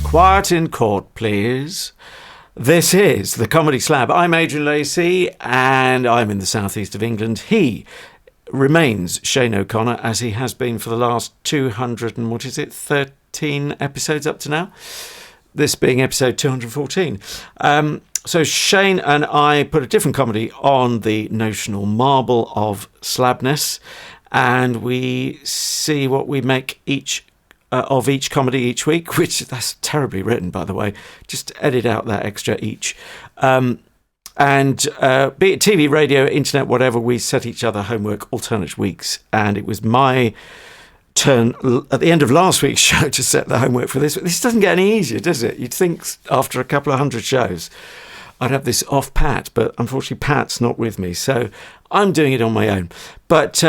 Quiet in court, please. This is the Comedy Slab. I'm Adrian Lacey, and I'm in the southeast of England. He remains Shane O'Connor, as he has been for the last 13 episodes up to now. This being episode 214. So Shane and I put a different comedy on the notional marble of slabness, and we see what we make of each comedy each week, which that's terribly written, by the way. Just edit out that extra each. And be it TV, radio, internet, whatever, we set each other homework alternate weeks. And it was my turn at the end of last week's show to set the homework for this. This doesn't get any easier, does it? You'd think after a couple of hundred shows I'd have this off Pat, but unfortunately Pat's not with me, so I'm doing it on my own. But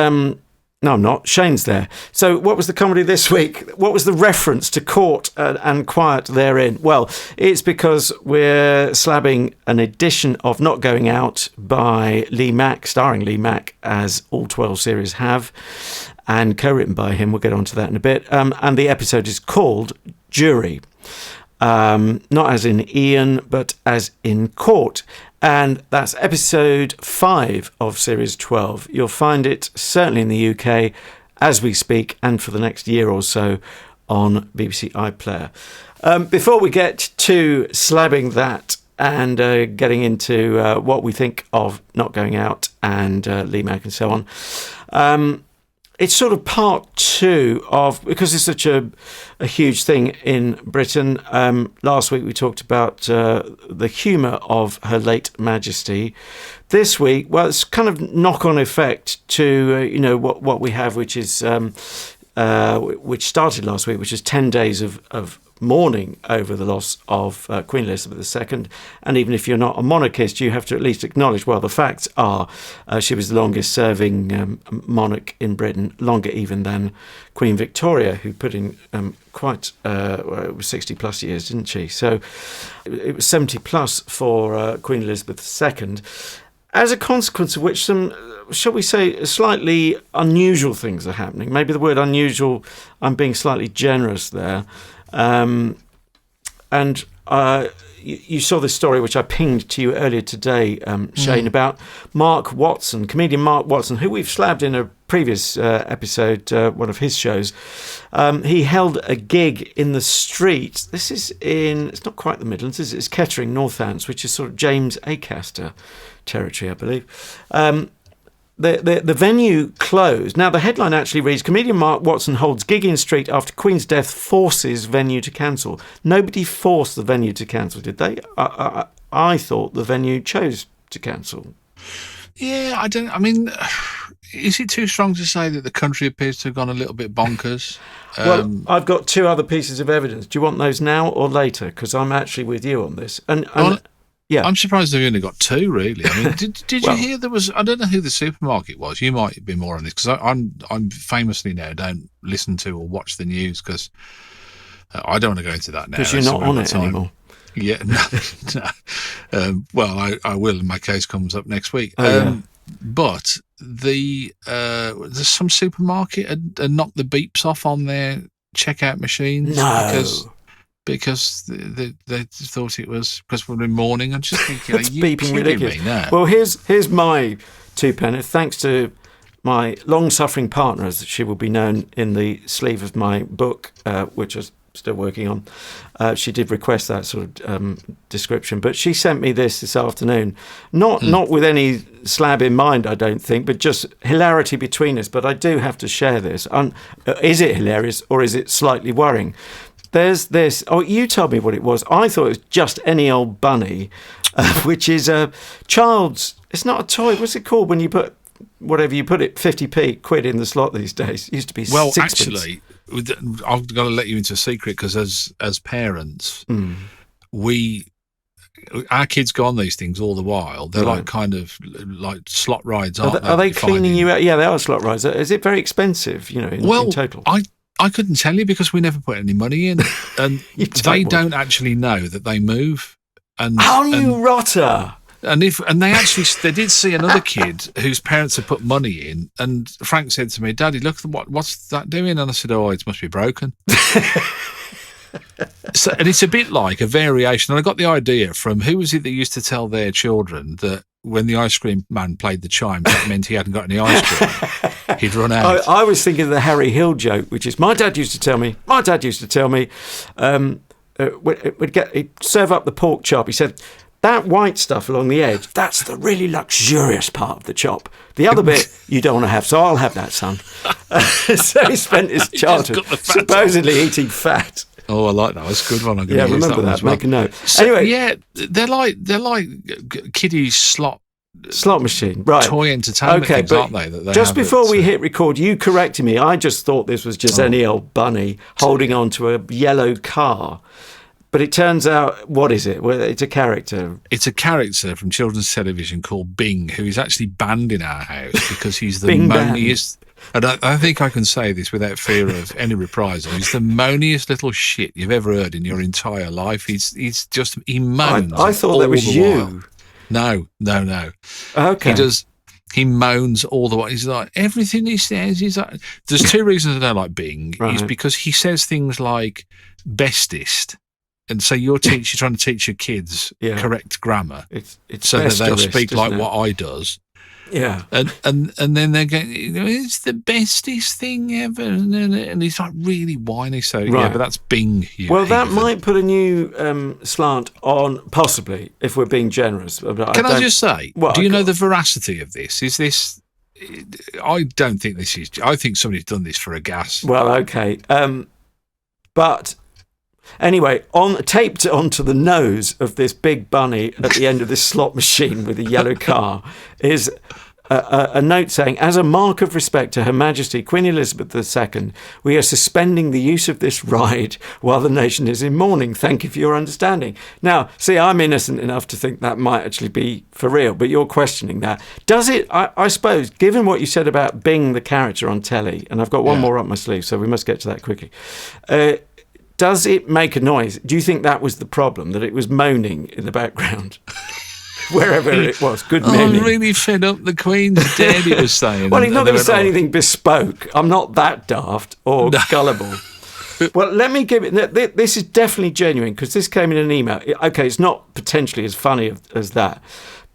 no, I'm not. Shane's there. So what was the comedy this week? What was the reference to court and quiet therein? Well, it's because we're slabbing an edition of Not Going Out by Lee Mack, starring Lee Mack, as all 12 series have, and co-written by him. We'll get on to that in a bit. And the episode is called Jury. Not as in Ian, but as in court. And that's episode 5 of series 12. You'll find it certainly in the UK as we speak, and for the next year or so on BBC iPlayer. Before we get to slabbing that and getting into what we think of Not Going Out and Lee Mack and so on, it's sort of part 2 of, because it's such a huge thing in Britain. Last week we talked about the humour of Her Late Majesty. This week, well, it's kind of knock-on effect to what we have, which is which started last week, which is 10 days of mourning over the loss of Queen Elizabeth II. And even if you're not a monarchist, you have to at least acknowledge, well, the facts are she was the longest serving monarch in Britain, longer even than Queen Victoria, who put in quite, it was 60 plus years, didn't she? So it was 70 plus for Queen Elizabeth II. As a consequence of which some, shall we say, slightly unusual things are happening. Maybe the word unusual, I'm being slightly generous there. You saw this story which I pinged to you earlier today, Shane, about Mark Watson, comedian Mark Watson, who we've slabbed in a previous episode, one of his shows. He held a gig in the street. This is it's not quite the Midlands, it's Kettering, Northants, which is sort of James Acaster territory, I believe. The venue closed. Now, the headline actually reads, comedian Mark Watson holds gig in street after Queen's death forces venue to cancel. Nobody forced the venue to cancel, did they? I thought the venue chose to cancel. Yeah, is it too strong to say that the country appears to have gone a little bit bonkers? Well, I've got 2 other pieces of evidence. Do you want those now or later? Because I'm actually with you on this. Yeah, I'm surprised they've only got 2, really. I mean, did you hear there was? I don't know who the supermarket was. You might be more on this, because I'm famously now don't listen to or watch the news, because I don't want to go into that now. Because you're not on it anymore. Yeah, no. Well, I will, and my case comes up next week. Yeah. But there's some supermarket had knocked the beeps off on their checkout machines. No. Because they thought it was because we're in mourning. I'm just thinking, it's beeping ridiculous. Well, here's my 2 pence. Thanks to my long-suffering partner, as she will be known in the sleeve of my book, which I'm still working on. She did request that sort of description, but she sent me this afternoon. Not with any slab in mind, I don't think, but just hilarity between us. But I do have to share this. Is it hilarious or is it slightly worrying? There's this. Oh, you told me what it was. I thought it was just any old bunny, which is a child's. It's not a toy. What's it called when you put whatever you put it, 50p quid in the slot these days? It used to be. Well, actually, I've got to let you into a secret, because as parents, our kids go on these things all the while. They're like kind of like slot rides, aren't they? Are they cleaning you out? Yeah, they are slot rides. Is it very expensive? In total. I couldn't tell you, because we never put any money in, and they don't actually know that they move. And you rotter! And they did see another kid whose parents had put money in, and Frank said to me, "Daddy, look, what's that doing?" And I said, "Oh, it must be broken." So, and it's a bit like a variation. And I got the idea from who was it that used to tell their children that when the ice cream man played the chimes, that meant he hadn't got any ice cream. He'd run out. I was thinking of the Harry Hill joke, which is my dad used to tell me, he'd serve up the pork chop. He said, that white stuff along the edge, that's the really luxurious part of the chop. The other bit you don't want to have, so I'll have that, son. So he spent his childhood supposedly eating fat. Oh, I like that. That's a good one. Yeah, remember that. Well. Make a note. So, anyway, yeah, they're like kiddies slot machine, right? Toy entertainment things, aren't they? That they just before we hit record, you corrected me. I just thought this was just any old bunny holding on to a yellow car. But it turns out, what is it? Well, it's a character. It's a character from children's television called Bing, who is actually banned in our house because he's the Bing moaniest. And I think I can say this without fear of any reprisal. He's the moaniest little shit you've ever heard in your entire life. He moans. I thought that was you. No. Okay. He moans all the way. He's like, everything he says, he's like, there's two reasons I don't like Bing. Right. Is because he says things like bestest. And so you're trying to teach your kids correct grammar, it's so that they'll speak like it? what I does. Yeah, and then they're going, it's the bestest thing ever, and he's like really whiny. So yeah, but that's Bing. Well, that might put a new slant on, possibly, if we're being generous. Can I just say, do you know the veracity of this? Is this? I don't think this is. I think somebody's done this for a gas. Well, okay, but. Anyway, taped onto the nose of this big bunny at the end of this slot machine with a yellow car is a note saying, as a mark of respect to Her Majesty Queen Elizabeth II, we are suspending the use of this ride while the nation is in mourning. Thank you for your understanding. Now, see, I'm innocent enough to think that might actually be for real, but you're questioning that. Does it, I suppose, given what you said about Bing, the character on telly, and I've got one more up my sleeve, so we must get to that quickly. Does it make a noise? Do you think that was the problem, that it was moaning in the background? Wherever it was. Good moaning. I'm really fed up the Queen's dead, he was saying. Well, he's not going to say anything bespoke. I'm not that daft or gullible. Well, let me give it... This is definitely genuine, because this came in an email. Okay, it's not potentially as funny as that.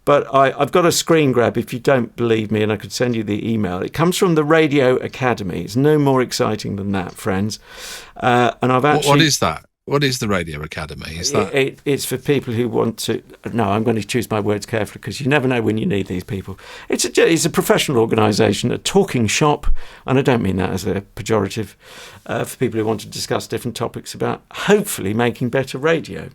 But I've got a screen grab if you don't believe me, and I could send you the email. It comes from the Radio Academy. It's no more exciting than that, friends. And I've actually... What is that? What is the Radio Academy? Is that... It's for people who want to... No, I'm going to choose my words carefully, because you never know when you need these people. It's a professional organisation, a talking shop, and I don't mean that as a pejorative, for people who want to discuss different topics about hopefully making better radio.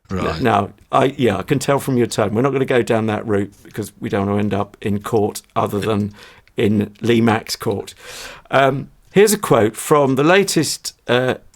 Right. Now, I can tell from your tone, we're not going to go down that route because we don't want to end up in court other than in Lee Mack's court. Here's a quote from the latest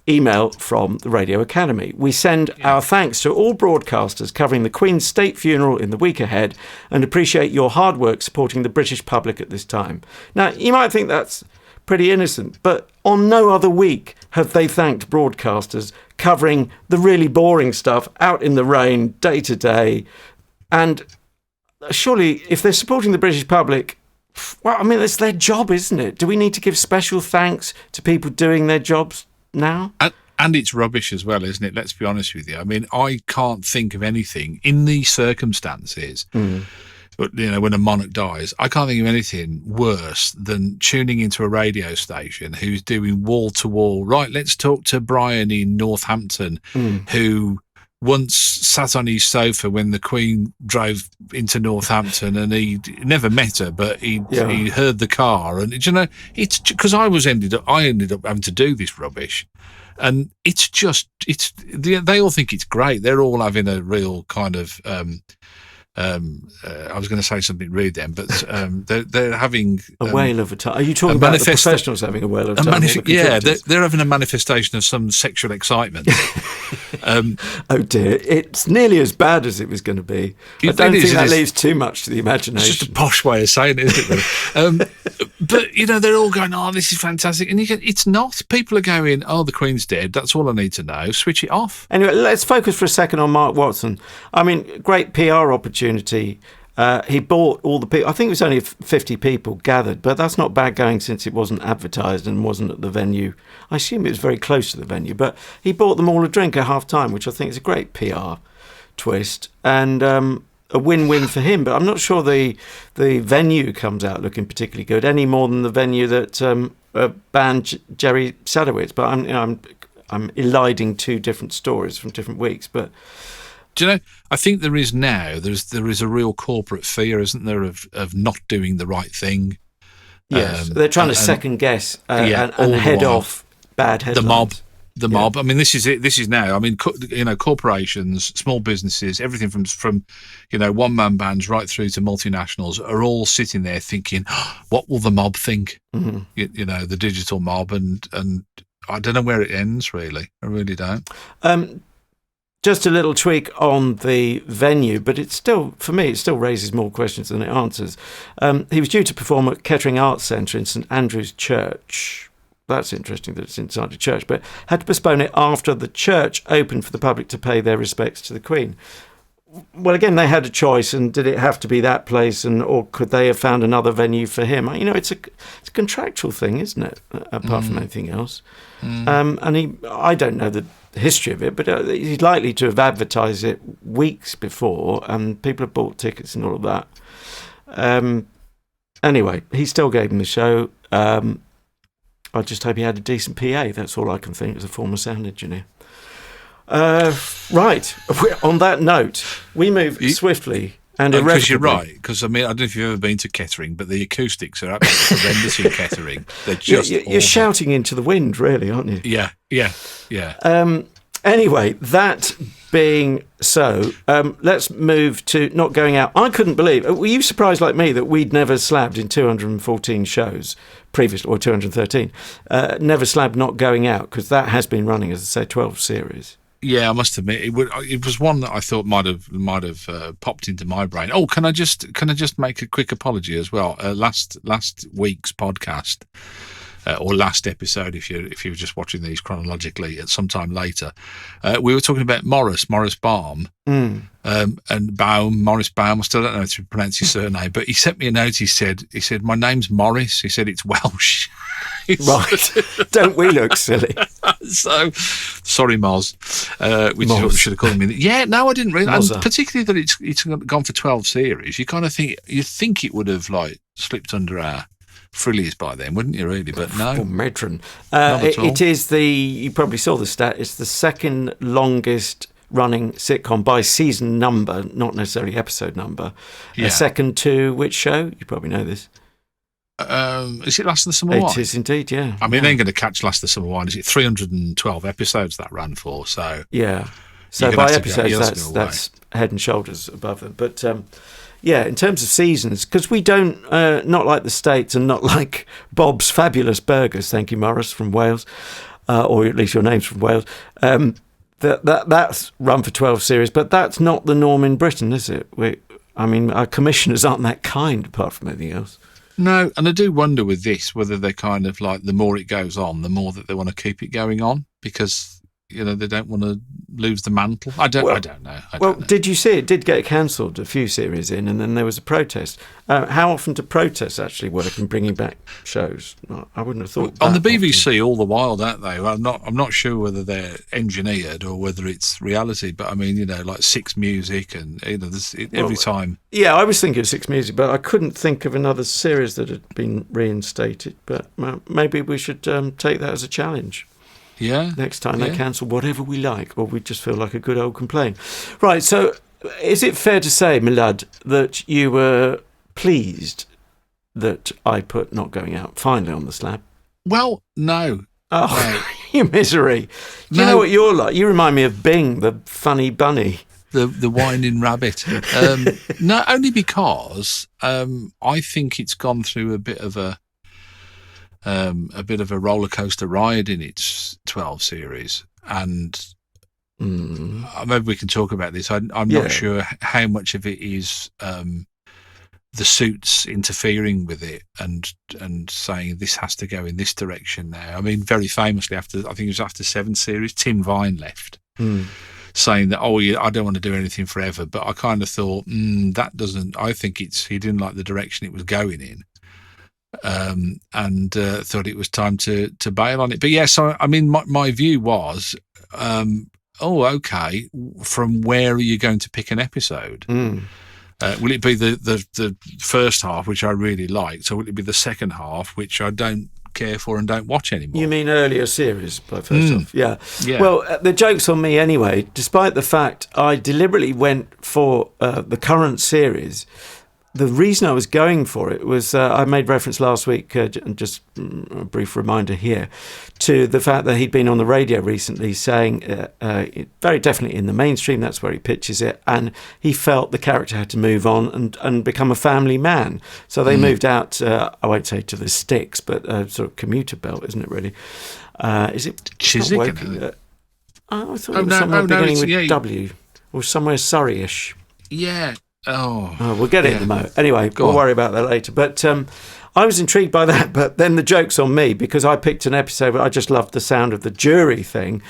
email from the Radio Academy. We send our thanks to all broadcasters covering the Queen's state funeral in the week ahead and appreciate your hard work supporting the British public at this time. Now, you might think that's pretty innocent, but on no other week have they thanked broadcasters covering the really boring stuff out in the rain, day to day. And surely, if they're supporting the British public, well, I mean, it's their job, isn't it? Do we need to give special thanks to people doing their jobs now? And it's rubbish as well, isn't it? Let's be honest with you. I mean, I can't think of anything in these circumstances. But, you know, when a monarch dies, I can't think of anything worse than tuning into a radio station who's doing wall-to-wall, right, let's talk to Brian in Northampton, who once sat on his sofa when the Queen drove into Northampton, and he never met her, but he heard the car. And, you know, it's because I ended up having to do this rubbish. And they all think it's great. They're all having a real kind of... I was going to say something rude then, but they're having a whale of a time. Are you talking about the professionals having a whale of a time? They're having a manifestation of some sexual excitement. Oh dear, it's nearly as bad as it was going to be. I don't think that leaves too much to the imagination. It's just a posh way of saying it, isn't it? But you know, they're all going, "Oh, this is fantastic," and it's not. People are going, "Oh, the Queen's dead. That's all I need to know. Switch it off." Anyway, let's focus for a second on Mark Watson. I mean, great PR opportunity He bought all the people. I think it was only 50 people gathered, but that's not bad going since it wasn't advertised and wasn't at the venue. I assume it was very close to the venue, but he bought them all a drink at half time, which I think is a great PR twist and a win-win for him. But I'm not sure the venue comes out looking particularly good any more than the venue that banned Jerry Sadowitz. But I'm eliding two different stories from different weeks, but. Do you know, I think there is a real corporate fear, isn't there, of not doing the right thing. Yes, they're trying to second guess and head off bad headlines. The mob. I mean, this is it. This is now. I mean, corporations, small businesses, everything from one-man bands right through to multinationals are all sitting there thinking, what will the mob think? Mm-hmm. The digital mob, and I don't know where it ends, really. I really don't. Just a little tweak on the venue, but it still raises more questions than it answers. He was due to perform at Kettering Arts Centre in St Andrew's Church. That's interesting that it's inside a church, but had to postpone it after the church opened for the public to pay their respects to the Queen. Well, again, they had a choice, and did it have to be that place, or could they have found another venue for him? It's a contractual thing, isn't it? Apart from anything else. And I don't know the history of it, but he's likely to have advertised it weeks before, and people have bought tickets and all of that. Anyway, he still gave him the show. I just hope he had a decent PA. That's all I can think as a former sound engineer. Right. On that note, we move swiftly and irrevocably. Because you're right. Because I don't know if you've ever been to Kettering, but the acoustics are absolutely horrendous in Kettering. They're just you're shouting into the wind, really, aren't you? Yeah. Anyway, that being so, let's move to not going out. I couldn't believe. Were you surprised like me that we'd never slabbed in 214 shows previously, or 213? Never slabbed not going out, because that has been running, as I say, 12 series. Yeah, I must admit it was one that I thought might have popped into my brain. Oh, can I just make a quick apology as well? Last week's podcast. Or last episode, if you were just watching these chronologically at some time later, we were talking about Morris Baum, and Morris Baum. I still don't know how to pronounce his surname, but he sent me a note. He said, my name's Morris. He said it's Welsh. Right? Don't we look silly? So sorry, Moz. Which is what we should have called him. Yeah, no, I didn't realise. Particularly that it's gone for 12 series. You kind of think it would have slipped under our frillies by then, wouldn't you, really? But no. Matron. It is you probably saw the stat, it's the second longest running sitcom by season number, not necessarily episode number. Yeah. Second to which show? You probably know this. Is it Last of the Summer Wine? It is indeed, yeah. I mean, they're going to catch Last of the Summer Wine. Is it 312 episodes that ran for? So yeah. So by episodes, that's head and shoulders above them. But yeah, in terms of seasons, because we don't, not like the States and not like Bob's Fabulous Burgers, thank you, Morris, from Wales, or at least your name's from Wales, that's run for 12 series, but that's not the norm in Britain, is it? Our commissioners aren't that kind, apart from anything else. No, and I do wonder with this, whether they kind of the more it goes on, the more that they want to keep it going on, because they don't want to lose the mantle. I don't know. Did you see it did get cancelled a few series in, and then there was a protest. How often do protests actually work in bringing back shows? I wouldn't have thought. On the BBC all the while, don't they? I'm not sure whether they're engineered or whether it's reality. But I mean, like Six Music, and there's every time. Yeah, I was thinking of Six Music, but I couldn't think of another series that had been reinstated. But maybe we should take that as a challenge. Yeah. Next time they cancel whatever we like, or we just feel like a good old complaint. Right, so is it fair to say, Milad, that you were pleased that I put Not Going Out finally on the slab? Well, no. Oh, no. You misery. Do you know what you're like? You remind me of Bing, the funny bunny. The whining rabbit. No, only because I think it's gone through a bit of a roller coaster ride in its 12 series, and maybe we can talk about this. I'm not sure how much of it is the suits interfering with it and saying this has to go in this direction now. I mean, very famously, I think it was after 7 series, Tim Vine left. saying that, I don't want to do anything forever. But I kind of thought, that doesn't. I think he didn't like the direction it was going in, and thought it was time to bail on it. But yes, I mean, my view was, okay. From where are you going to pick an episode? Will it be the first half, which I really liked, or will it be the second half, which I don't care for and don't watch anymore? You mean earlier series by first half? Yeah. Well, the joke's on me anyway, despite the fact I deliberately went for the current series. The reason I was going for it was I made reference last week, just a brief reminder here, to the fact that he'd been on the radio recently saying, very definitely in the mainstream, that's where he pitches it, and he felt the character had to move on and become a family man. So they moved out, I won't say to the sticks, but sort of commuter belt, isn't it really? Is it Chiswick? I thought it was somewhere beginning with W, or somewhere Surrey-ish. Yeah. Oh, we'll get it in the moment. Anyway, we'll worry about that later. But I was intrigued by that. But then the joke's on me because I picked an episode where I just loved the sound of the jury thing.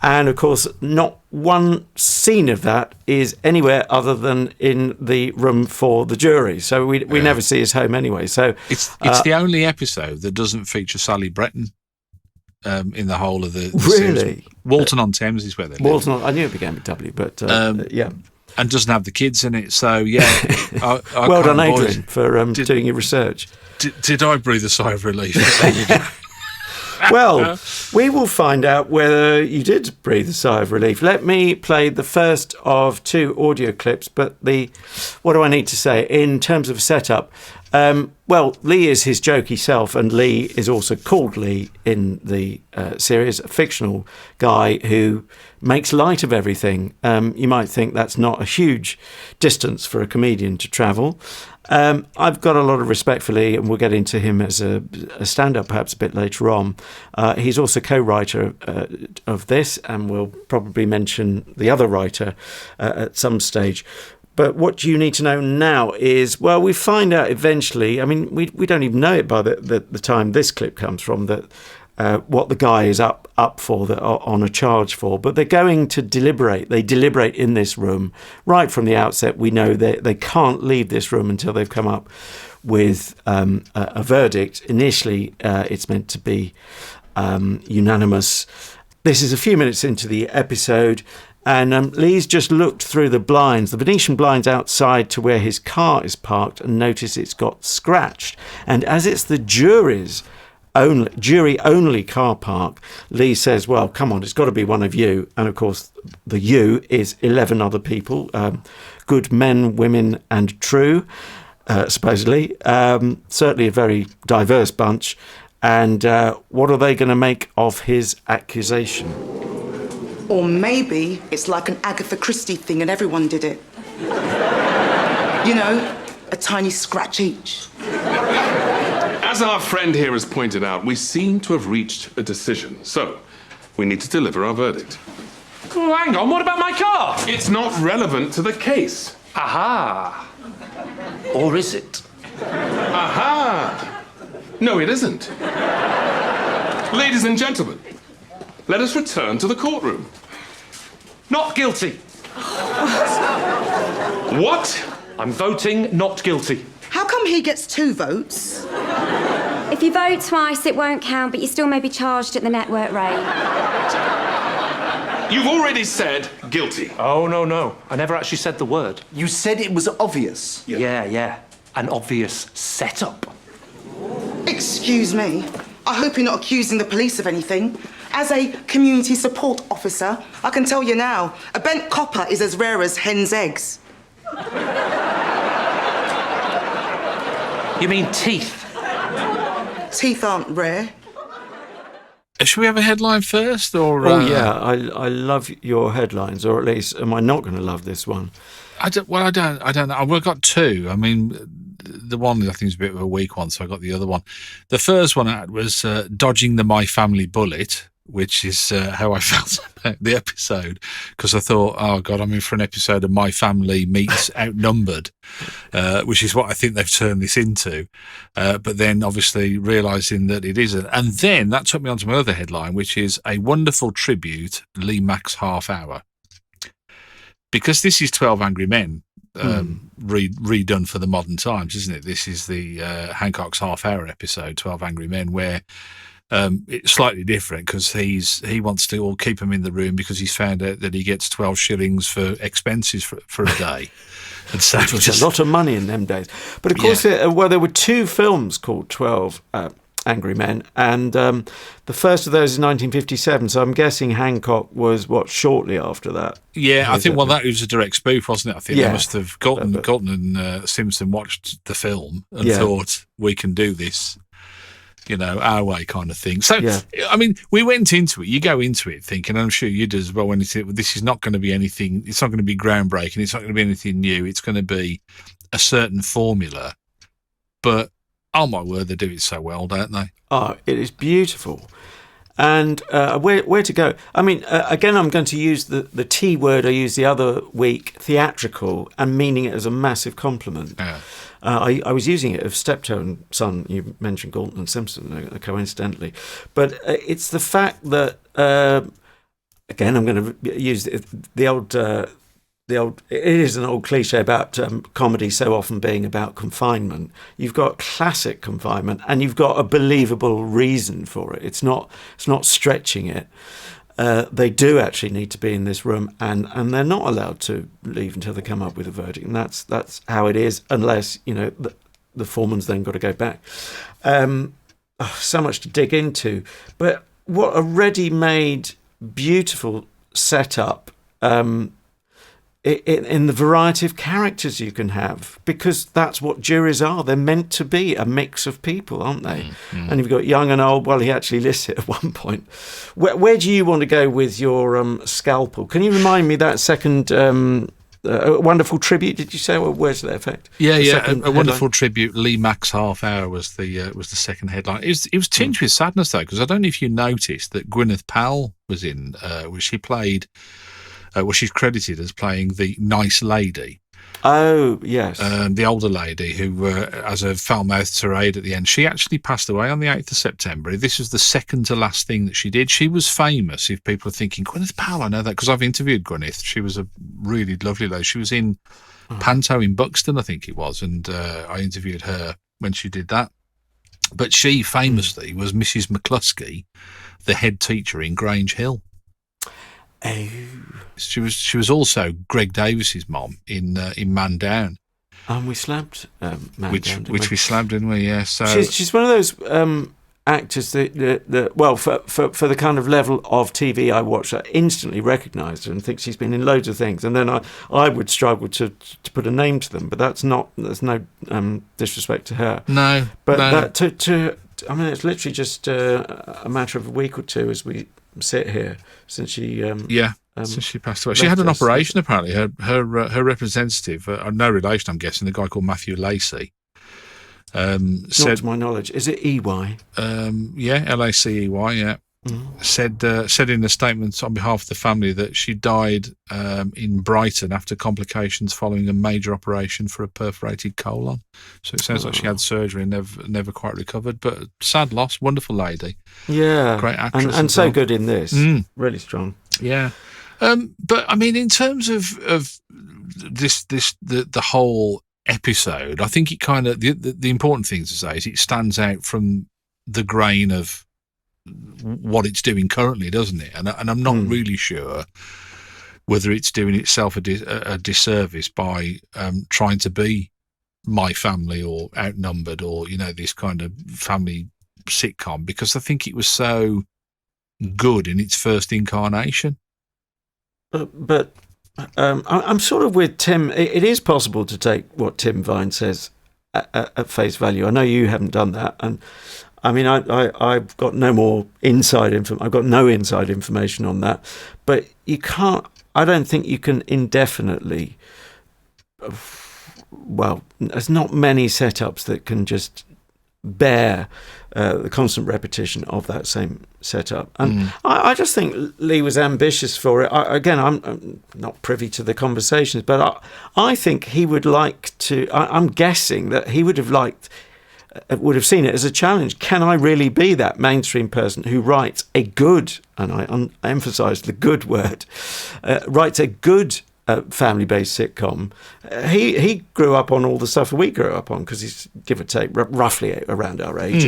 And, of course, not one scene of that is anywhere other than in the room for the jury. So we never see his home anyway. So it's the only episode that doesn't feature Sally Breton in the whole of the really? Series. Walton-on-Thames is where they live. I knew it began with W, but yeah. And doesn't have the kids in it, so yeah. Well done, Adrian, for doing your research. Did I breathe a sigh of relief? Well, we will find out whether you did breathe a sigh of relief. Let me play the first of 2 audio clips, but what do I need to say in terms of setup? Well, Lee is his jokey self, and Lee is also called Lee in the series, a fictional guy who makes light of everything. You might think that's not a huge distance for a comedian to travel. I've got a lot of respect for Lee, and we'll get into him as a stand-up perhaps a bit later on. He's also co-writer of this, and we'll probably mention the other writer at some stage. But what you need to know now is, well, we find out eventually, I mean, we don't even know it by the time this clip comes from, that what the guy is up for, that on a charge for. But they're going to deliberate. They deliberate in this room. Right from the outset, we know that they can't leave this room until they've come up with a verdict. Initially, it's meant to be unanimous. This is a few minutes into the episode. And Lee's just looked through the blinds, the Venetian blinds outside to where his car is parked, and noticed it's got scratched. And as it's the jury only car park, Lee says, well, come on, it's got to be one of you. And of course, the you is 11 other people, good men, women, and true, supposedly. Certainly a very diverse bunch. And what are they going to make of his accusation? Or maybe it's like an Agatha Christie thing and everyone did it. You know, a tiny scratch each. As our friend here has pointed out, we seem to have reached a decision. So, we need to deliver our verdict. Oh, hang on, what about my car? It's not relevant to the case. Aha. Or is it? Aha! No, it isn't. Ladies and gentlemen, let us return to the courtroom. Not guilty. What? I'm voting not guilty. How come he gets 2 votes? If you vote twice, it won't count, but you still may be charged at the network rate. You've already said guilty. Oh, no. I never actually said the word. You said it was obvious. Yeah. An obvious setup. Excuse me. I hope you're not accusing the police of anything. As a community support officer, I can tell you now, a bent copper is as rare as hen's eggs. You mean teeth? Teeth aren't rare. Should we have a headline first, or? Oh yeah, I love your headlines, or at least, am I not going to love this one? I don't know. We've got 2. I mean, the one I think is a bit of a weak one, so I got the other one. The first one was dodging the My Family bullet, which is how I felt about the episode, because I thought, oh God, I'm in for an episode of My Family meets Outnumbered, which is what I think they've turned this into. But then obviously realising that it isn't. And then that took me on to my other headline, which is a wonderful tribute, Lee Mack's Half Hour. because this is 12 Angry Men redone for the modern times, isn't it? This is the Hancock's half-hour episode, 12 Angry Men, where it's slightly different because he wants to all keep him in the room because he's found out that he gets 12 shillings for expenses for a day. And so which was a lot of money in them days. But of course, there were 2 films called 12 Angry Men, and the first of those is 1957, so I'm guessing Hancock was, shortly after that? Yeah, I think, that was a direct spoof, wasn't it? I think they must have, Galton and Simpson watched the film and thought, we can do this, our way kind of thing. So, I mean, we went into it, you go into it thinking, I'm sure you do as well, when this is not going to be anything, it's not going to be groundbreaking, it's not going to be anything new, it's going to be a certain formula, but oh my word, they do it so well, don't they? Oh, it is beautiful. And where to go? I mean, again, I'm going to use the T word I used the other week, theatrical, and meaning it as a massive compliment. Yeah. I was using it of Steptoe and Son. You mentioned Galton and Simpson, coincidentally. But it's the fact that, again, I'm going to use the old... it is an old cliche about comedy so often being about confinement. You've got classic confinement, and you've got a believable reason for it. It's not stretching it. They do actually need to be in this room, and they're not allowed to leave until they come up with a verdict. And that's how it is, unless the foreman's then got to go back. So much to dig into, but what a ready-made, beautiful setup. In the variety of characters you can have, because that's what juries are. They're meant to be a mix of people, aren't they? Mm. And you've got young and old. Well, he actually lists it at one point. Where do you want to go with your scalpel? Can you remind me that second wonderful tribute? Did you say? Or where's that effect? Yeah. A wonderful tribute. Lee Mack's half hour was the second headline. It was tinged with sadness though, because I don't know if you noticed that Gwyneth Powell was in, where she played. She's credited as playing the nice lady. Oh, yes. The older lady who has a foul-mouthed tirade at the end. She actually passed away on the 8th of September. This was the second to last thing that she did. She was famous, if people are thinking, Gwyneth Powell, I know that, because I've interviewed Gwyneth. She was a really lovely lady. She was in Panto in Buxton, I think it was, and I interviewed her when she did that. But she famously was Mrs. McCluskey, the head teacher in Grange Hill. Oh. She was also Greg Davis's mom in Man Down. And we slabbed Man Down, which we slabbed, didn't we? Yeah. So she's one of those actors that well, for the kind of level of TV I watch, I instantly recognise her and think she's been in loads of things. And then I would struggle to put a name to them, but there's no disrespect to her. No, but no. That I mean, it's literally just a matter of a week or two as we sit here since she since she passed away. She had an operation apparently. Her representative, no relation, I'm guessing, the guy called Matthew Lacey. Not to my knowledge. Is it EY? Yeah, LACEY. Yeah. Said in a statement on behalf of the family that she died in Brighton after complications following a major operation for a perforated colon. So it sounds like she had surgery and never quite recovered. But sad loss, wonderful lady. Yeah, great actress and so good in this. Really strong. Yeah, but I mean, in terms of the whole episode, I think it kind of the important thing to say is it stands out from the grain of what it's doing currently, doesn't it? And I'm not really sure whether it's doing itself a disservice by trying to be My Family or Outnumbered or this kind of family sitcom, because I think it was so good in its first incarnation. But I'm sort of with Tim. It is possible to take what Tim Vine says at face value. I know you haven't done that, and I mean, I've got no more inside information. I've got no inside information on that. But you can't. I don't think you can indefinitely. Well, there's not many setups that can just bear the constant repetition of that same setup. And I just think Lee was ambitious for it. I'm not privy to the conversations, but I think he would like to. I'm guessing that he would have seen it as a challenge. Can I really be that mainstream person who writes a good, and I emphasise the good word, writes a good family-based sitcom. He grew up on all the stuff we grew up on because he's, give or take, roughly around our age,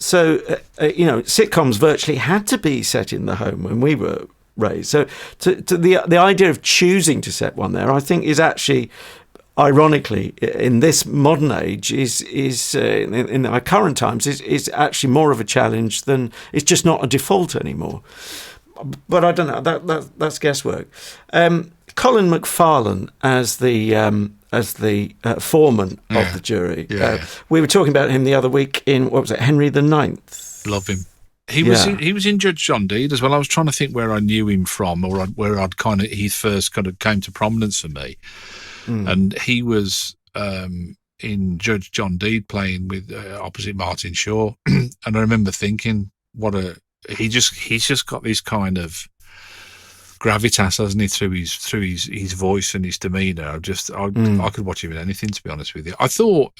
so sitcoms virtually had to be set in the home when we were raised. So the idea of choosing to set one there, I think, is actually, ironically, in this modern age, is in our current times, is actually more of a challenge than, it's just not a default anymore. But I don't know. That's guesswork. Colin Mcfarlane as the foreman of the jury. We were talking about him the other week in, what was it, Henry the Ninth. Love him. He was in Judge John Deed as well. I was trying to think where I knew him from, or where I'd he first kind of came to prominence for me. And he was in Judge John Deed playing with opposite Martin Shaw, and I remember thinking, he's just got this kind of gravitas, hasn't he, through his voice and his demeanour. I could watch him in anything, to be honest with you. I thought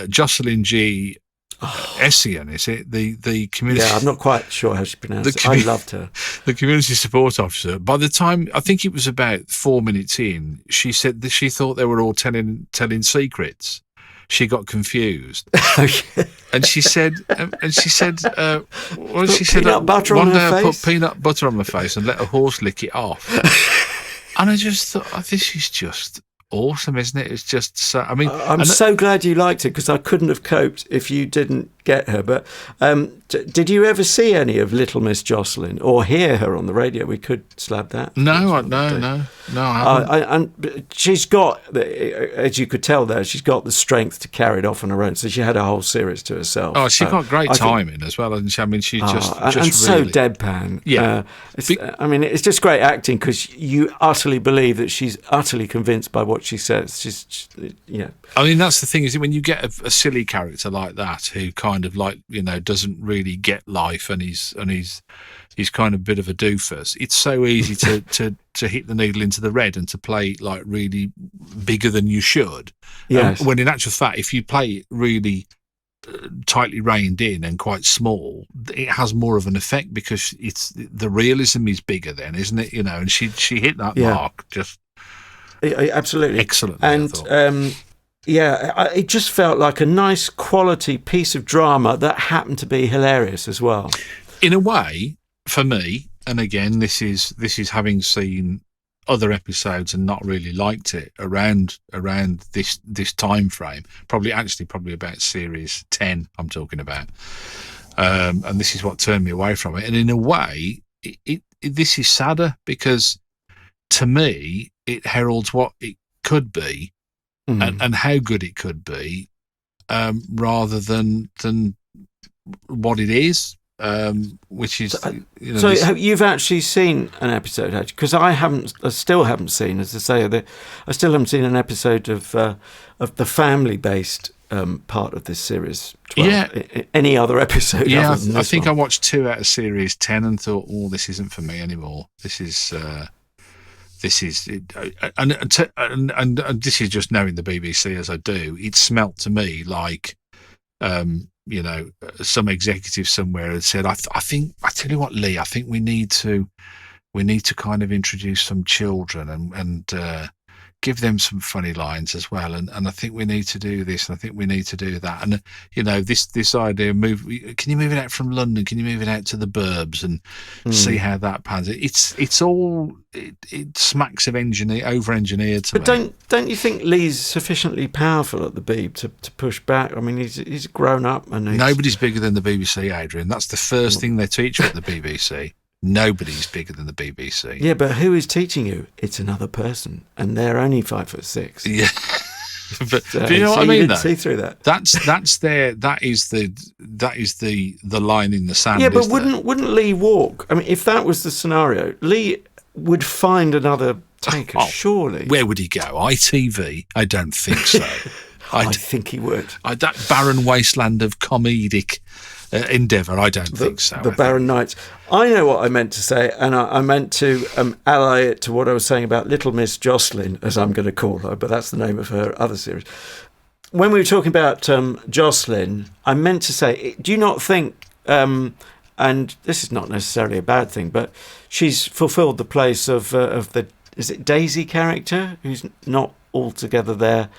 Jocelyn G. Essien, is it? The community. Yeah, I'm not quite sure how she pronounced it. I loved her. The community support officer. By the time, I think it was about 4 minutes in, she said that she thought they were all telling secrets. She got confused, and she said, what did she say? Peanut butter on her face. One day I put peanut butter on my face and let a horse lick it off. And I just thought, this is just awesome, isn't it? It's just so. I mean, I'm so glad you liked it, because I couldn't have coped if you didn't get her. But did you ever see any of Little Miss Jocelyn or hear her on the radio? We could slab that. No, I haven't. And she's got, as you could tell there, she's got the strength to carry it off on her own. So she had a whole series to herself. Oh, she got great timing as well, hasn't she? I mean, she just and really... so deadpan. Yeah. It's just great acting, because you utterly believe that she's utterly convinced by what she says. She's I mean, that's the thing, is when you get a silly character like that, who kind of doesn't really get life, and he's kind of a bit of a doofus. It's so easy to hit the needle into the red and to play like really bigger than you should. Yes. When in actual fact, if you play it really tightly reined in and quite small, it has more of an effect, because the realism is bigger then, isn't it? And she hit that mark just absolutely excellent. And it just felt like a nice quality piece of drama that happened to be hilarious as well. In a way, for me, and again, this is having seen other episodes and not really liked it around this time frame. Probably about series 10. I'm talking about, and this is what turned me away from it. And in a way, this is sadder, because to me, it heralds what it could be. And how good it could be, rather than what it is, which is. So you've actually seen an episode, because I still haven't seen, as I say, I still haven't seen an episode of the family-based part of this series. 12. Any other episode? Yeah, I think I watched 2 out of series 10 and thought, this isn't for me anymore. This is. And this is just knowing the BBC as I do. It smelt to me like, some executive somewhere had said, I tell you what, Lee, I think we need to kind of introduce some children and give them some funny lines as well. And I think we need to do this, and I think we need to do that. And, this idea, can you move it out from London? Can you move it out to the burbs and see how that pans? It's all, it smacks of over-engineered to me. But don't you think Lee's sufficiently powerful at the Beeb to push back? I mean, he's grown up. And nobody's bigger than the BBC, Adrian. That's the first thing they teach you at the BBC. Nobody's bigger than the BBC. Yeah, but who is teaching you? It's another person, and they're only 5'6". Yeah, but do you know what I mean? You didn't see through that. That is the line in the sand. Yeah, but wouldn't Lee walk? I mean, if that was the scenario, Lee would find another tanker, surely. Where would he go? ITV? I don't think so. I think he would. That barren wasteland of comedic endeavour, I don't think so. The Barren Nights. I know what I meant to say, and I meant to ally it to what I was saying about Little Miss Jocelyn, as I'm going to call her, but that's the name of her other series. When we were talking about Jocelyn, I meant to say, do you not think and this is not necessarily a bad thing, but she's fulfilled the place of the, is it Daisy character, who's not altogether there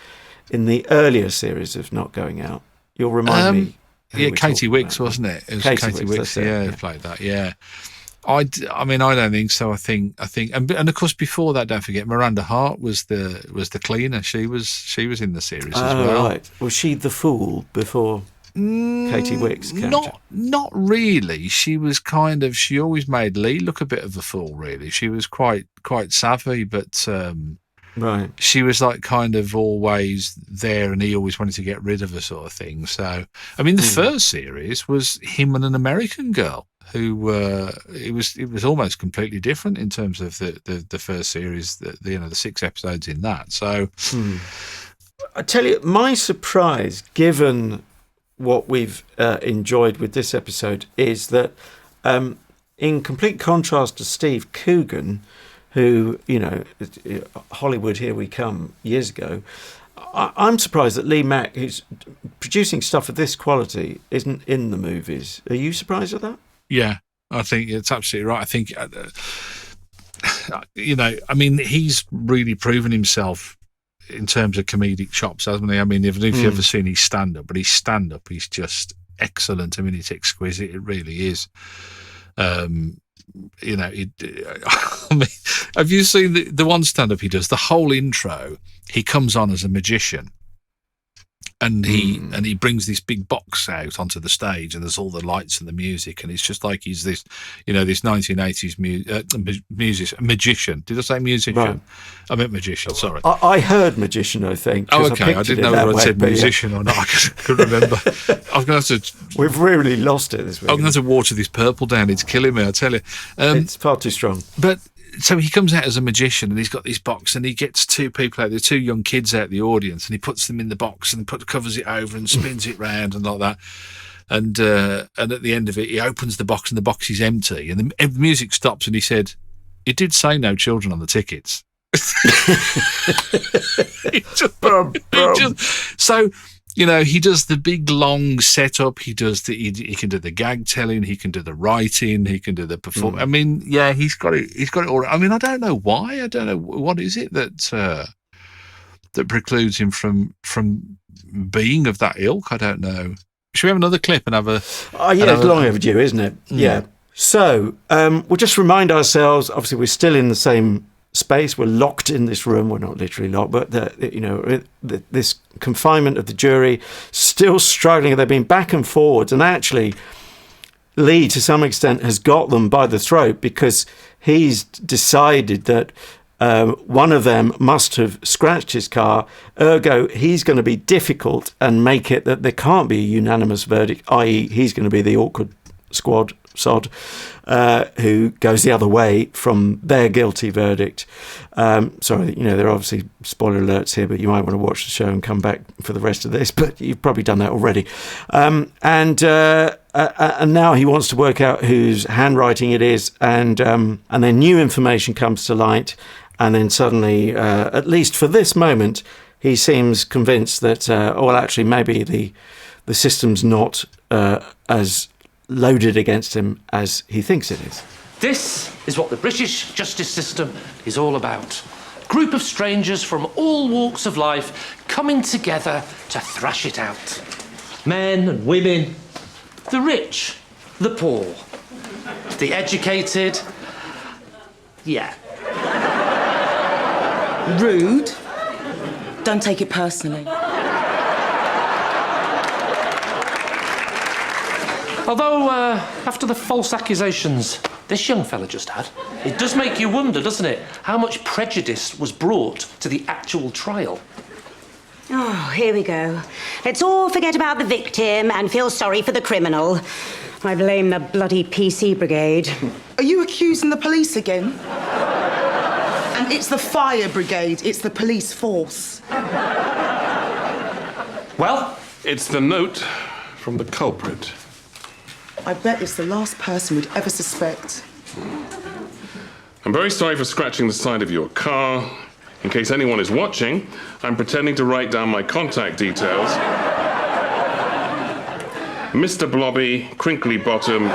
in the earlier series of Not Going Out. You'll remind me. Yeah, Katie Wicks, wasn't it? It was Katie Wicks, who played that. Yeah. I mean, I don't think so. I think, and of course, before that, don't forget, Miranda Hart was the cleaner. She was in the series as well. Right. Was she the fool before Katie Wicks' character? Not really. She was she always made Lee look a bit of a fool. Really, she was quite savvy, but right. She was like kind of always there, and he always wanted to get rid of her, sort of thing. So, I mean, the first series was him and an American girl. Who it was almost completely different in terms of the first series, the 6 episodes in that. So, I tell you, my surprise, given what we've enjoyed with this episode, is that in complete contrast to Steve Coogan, who, Hollywood Here We Come years ago, I'm surprised that Lee Mack, who's producing stuff of this quality, isn't in the movies. Are you surprised at that? Yeah, I think it's absolutely right. I think, I mean, he's really proven himself in terms of comedic chops, hasn't he? I mean, if you've ever seen his stand-up, but his stand-up is just excellent. I mean, it's exquisite. It really is. I mean, have you seen the one stand-up he does? The whole intro, he comes on as a magician. And he brings this big box out onto the stage, and there's all the lights and the music, and it's just like he's this, this 1980s magician. Did I say musician? Right. I meant magician. Sorry. I heard magician. I think. Oh, okay. I didn't know whether I said musician or not. I couldn't remember. I'm going to have to. We've really lost it this week. I'm going to have to water this purple down. It's killing me. I tell you. It's far too strong. But. So he comes out as a magician, and he's got this box, and he gets 2 people out there, 2 young kids out the audience, and he puts them in the box and covers it over and spins it round and like that. And at the end of it, he opens the box, and the box is empty, and the music stops, and he said, "It did say no children on the tickets." So. He does the big long setup. He does he can do the gag telling. He can do the writing. He can do the perform. I mean, yeah, he's got it. He's got it all. I mean, I don't know why. I don't know what is it that precludes him from being of that ilk. I don't know. Should we have another clip and have a? It's long overdue, isn't it? Yeah. So we'll just remind ourselves. Obviously, we're still in the same space. We're locked in this room. We're not literally locked, but this confinement of the jury, still struggling. They've been back and forwards, and actually Lee to some extent has got them by the throat, because he's decided that one of them must have scratched his car, ergo he's going to be difficult and make it that there can't be a unanimous verdict, i.e. he's going to be the awkward sod who goes the other way from their guilty verdict. Sorry, there are obviously spoiler alerts here, but you might want to watch the show and come back for the rest of this, but you've probably done that already. And now he wants to work out whose handwriting it is, and then new information comes to light, and then suddenly, at least for this moment, he seems convinced that, actually, maybe the system's not as loaded against him as he thinks it is. This is what the British justice system is all about. A group of strangers from all walks of life coming together to thrash it out. Men and women, the rich, the poor, the educated, Rude. Don't take it personally. Although, after the false accusations this young fella just had, it does make you wonder, doesn't it, how much prejudice was brought to the actual trial. Oh, here we go. Let's all forget about the victim and feel sorry for the criminal. I blame the bloody PC brigade. Are you accusing the police again? And it's the fire brigade, it's the police force. Well? It's the note from the culprit. I bet it's the last person we'd ever suspect. I'm very sorry for scratching the side of your car. In case anyone is watching, I'm pretending to write down my contact details. Mr. Blobby, Crinkly Bottom, UK.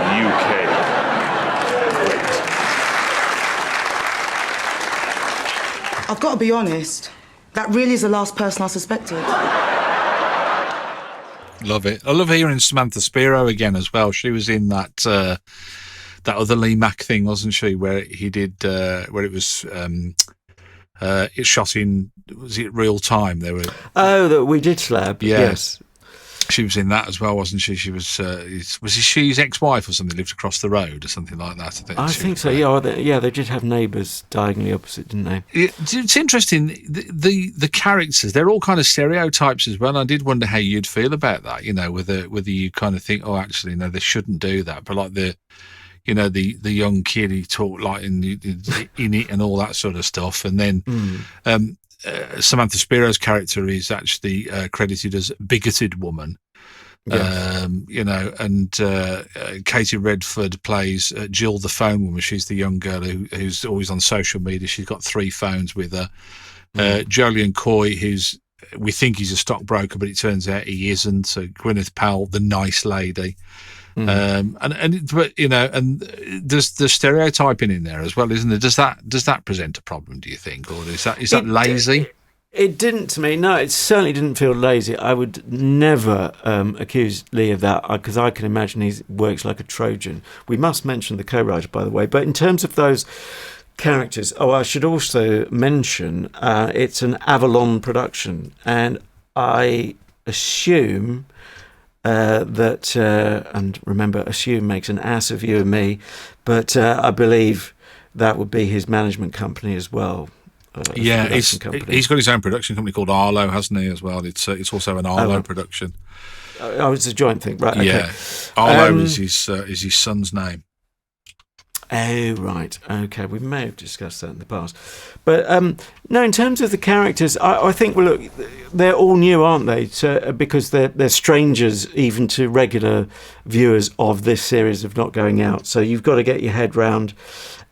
I've got to be honest, that really is the last person I suspected. Love it. I love hearing Samantha Spiro again as well. She was in that that other Lee Mack thing, wasn't she? Where he did where it was it shot in, was it real time? They were that we did Slab. Yeah. Yes. She was in that as well, wasn't she? She was she his ex-wife or something, lived across the road or something like that? I think so. Yeah, they did have neighbours diagonally opposite, didn't they? It's interesting. The characters, they're all kind of stereotypes as well. I did wonder how you'd feel about that. You know, whether you kind of think, oh, actually, no, they shouldn't do that. But like the young kid, he talked like in it and all that sort of stuff, and then. Samantha Spiro's character is actually credited as bigoted woman. Yes. And Katie Redford plays Jill the phone woman. She's the young girl who's always on social media. She's got 3 phones with her. Jolyon Coy, we think he's a stockbroker, but it turns out he isn't. So Gwyneth Powell, the nice lady. And there's the stereotyping in there as well, isn't there? Does that present a problem, do you think, or is that lazy? It didn't to me. No, it certainly didn't feel lazy. I would never accuse Lee of that, because I can imagine he works like a Trojan. We must mention the co-writer, by the way. But in terms of those characters, I should also mention it's an Avalon production, and I assume. And remember, assume makes an ass of you and me, but I believe that would be his management company as well. He's got his own production company called Arlo, hasn't he, as well? It's also an Arlo production. It's a joint thing, right? Okay. Yeah, Arlo is his son's name. Oh, right. Okay, we may have discussed that in the past. But, no, in terms of the characters, I think, well, look, they're all new, aren't they? So, because they're strangers even to regular viewers of this series of Not Going Out. So you've got to get your head round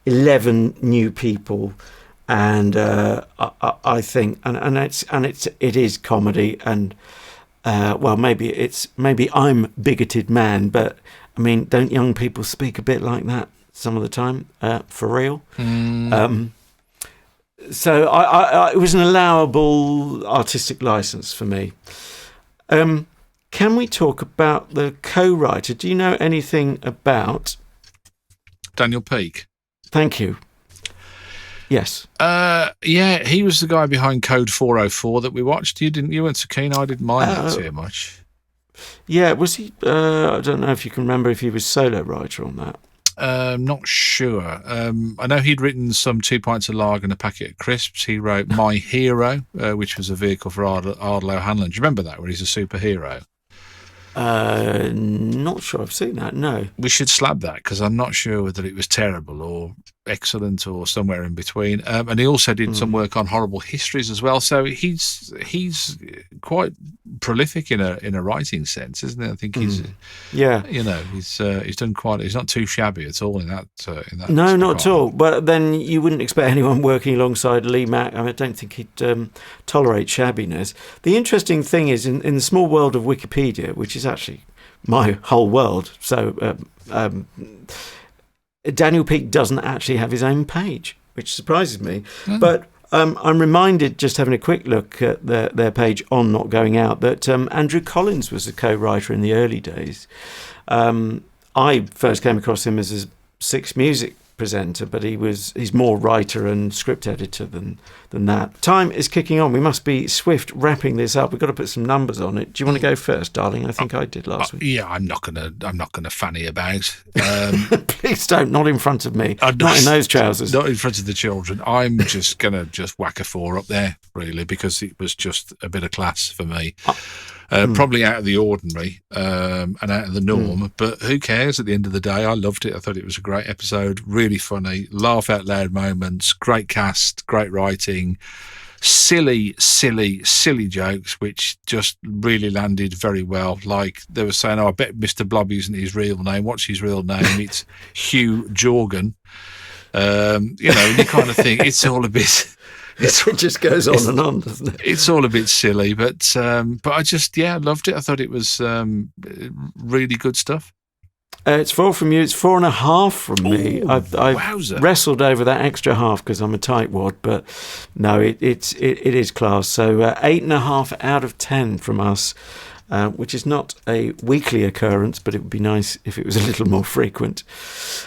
11 new people. And I think, it is comedy. And, well, maybe I'm a bigoted man, but, I mean, don't young people speak a bit like that? Some of the time, for real. So it was an allowable artistic license for me. Can we talk about the co-writer? Do you know anything about Daniel Peake? Thank you. Yes. Yeah, he was the guy behind Code 404 that we watched. You weren't so keen. I didn't mind that too much. Yeah, was he? I don't know if you can remember if he was solo writer on that. Not sure. I know he'd written some 2 pints of lager and a packet of crisps. He wrote My Hero, which was a vehicle for Ardlo Hanlon. Do you remember that, where he's a superhero? Not sure I've seen that, no. We should slab that, because I'm not sure whether it was terrible or excellent or somewhere in between. And he also did some work on Horrible Histories as well. So he's quite prolific in a writing sense, isn't he? I think he's he's done quite. He's not too shabby at all in that. No, not at all. But then you wouldn't expect anyone working alongside Lee Mack. I mean, I don't think he'd tolerate shabbiness. The interesting thing is in the small world of Wikipedia, which is actually my whole world. So. Daniel Peake doesn't actually have his own page, which surprises me. But I'm reminded, just having a quick look at their page on Not Going Out, that Andrew Collins was a co-writer in the early days. I first came across him as a Six Music presenter, but he's more writer and script editor than that. Time is kicking on. We must be swift wrapping this up. We've got to put some numbers on it. Do you want to go first, darling? I think I did last week. Yeah, I'm not gonna fanny about. Please don't. Not in front of me. Not in those trousers. Not in front of the children. I'm just gonna whack a 4 up there, really, because it was just a bit of class for me. Probably out of the ordinary and out of the norm, but who cares? At the end of the day, I loved it. I thought it was a great episode, really funny, laugh out loud moments, great cast, great writing, silly jokes, which just really landed very well. Like they were saying, I bet Mr. Blobby isn't his real name. What's his real name? It's Hugh Jorgen. You kind of think it's all a bit... It just goes on and on, doesn't it? It's all a bit silly, but I just loved it. I thought it was really good stuff. It's 4 from you. It's 4.5 from me. I've wrestled over that extra half because I'm a tightwad, but no, it is class. So 8.5 out of 10 from us, which is not a weekly occurrence, but it would be nice if it was a little more frequent.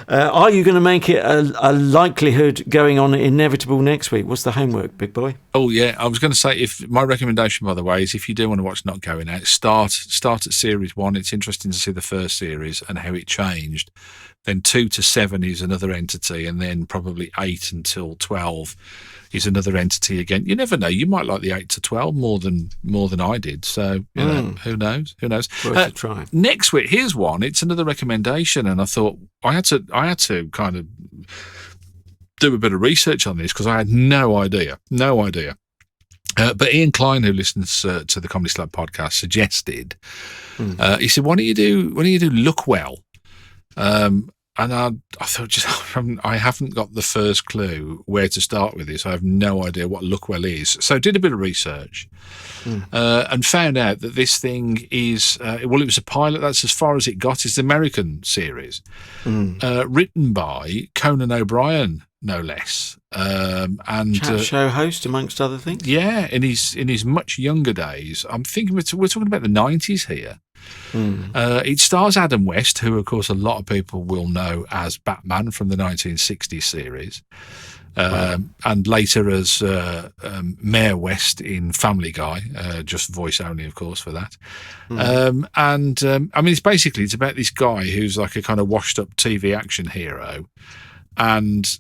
Are you going to make it a likelihood going on inevitable next week? What's the homework, big boy? Oh, yeah. I was going to say, if my recommendation, by the way, is if you do want to watch Not Going Out, start at series 1. It's interesting to see the first series and how it changed. Then 2 to 7 is another entity, and then probably 8 until 12 is another entity again. You never know. You might like the 8 to 12 more than I did. So, you know, who knows? Worth a try. Next week, here's one. It's another recommendation, and I thought I had to kind of do a bit of research on this because I had no idea. But Ian Klein, who listens to the Comedy Slab podcast, suggested. He said, "Why don't you do Look Well?" And I thought, I haven't got the first clue where to start with this. I have no idea what Look Well is. So I did a bit of research and found out that this thing is, it was a pilot. That's as far as it got. It's the American series, written by Conan O'Brien, no less. And chat show host, amongst other things. Yeah, in his much younger days. I'm thinking we're talking about the 90s here. It stars Adam West, who, of course, a lot of people will know as Batman from the 1960s series, and later as Mayor West in Family Guy, just voice only, of course, for that. I mean, it's about this guy who's like a kind of washed-up TV action hero, and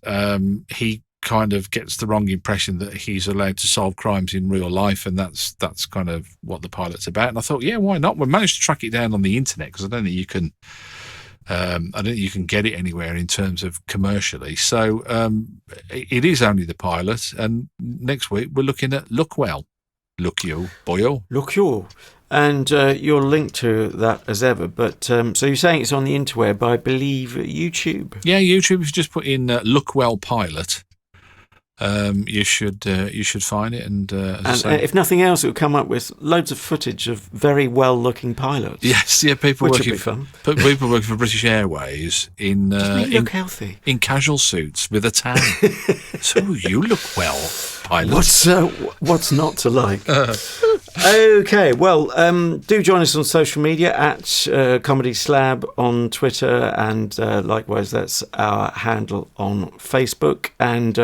he kind of gets the wrong impression that he's allowed to solve crimes in real life, and that's kind of what the pilot's about. And I thought, yeah, why not? We managed to track it down on the internet because I don't think you can get it anywhere in terms of commercially. So it is only the pilot, and next week we're looking at Look Well. Look you, boyo. Look you. And you're linked to that as ever, but so you're saying it's on the interweb, I believe YouTube. Yeah, YouTube. If you just put in Look Well Pilot, you should find it, and if nothing else, it will come up with loads of footage of very well-looking pilots. Yes, yeah, people which working will be fun. People working for British Airways in look healthy in casual suits with a tan. So you look well, pilot. What's not to like? Okay, well, do join us on social media at Comedy Slab on Twitter, and likewise, that's our handle on Facebook. And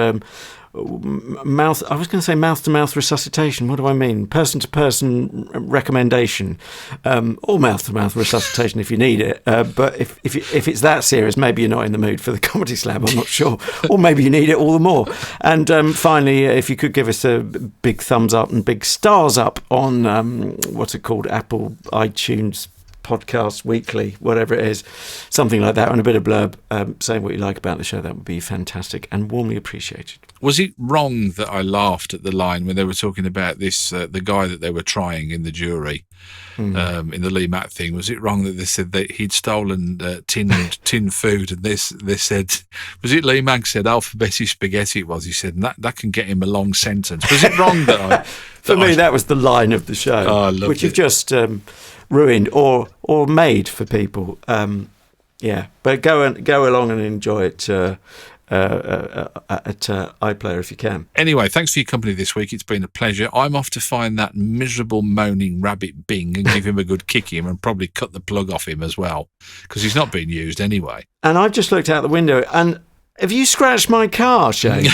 I was going to say mouth-to-mouth resuscitation. What do I mean? Person-to-person recommendation, or mouth-to-mouth resuscitation if you need it. But if it's that serious, maybe you're not in the mood for the Comedy Slab. I'm not sure, or maybe you need it all the more. And finally, if you could give us a big thumbs up and big stars up on what's it called, Apple iTunes Podcast Weekly, whatever it is, something like that, and a bit of blurb saying what you like about the show, that would be fantastic and warmly appreciated. Was it wrong that I laughed at the line when they were talking about this, the guy that they were trying in the jury, in the Lee Mack thing? Was it wrong that they said that he'd stolen tin food, and they said, was it Lee Mack said alphabeti spaghetti it was? He said, and that can get him a long sentence. Was it wrong that I... that was the line of the show, which you've just ruined or made for people. Yeah, but go along and enjoy it at iPlayer if you can. Anyway, thanks for your company this week. It's been a pleasure. I'm off to find that miserable moaning rabbit Bing and give him a good kick him, and probably cut the plug off him as well, because he's not being used anyway. And I've just looked out the window, and have you scratched my car, Shane?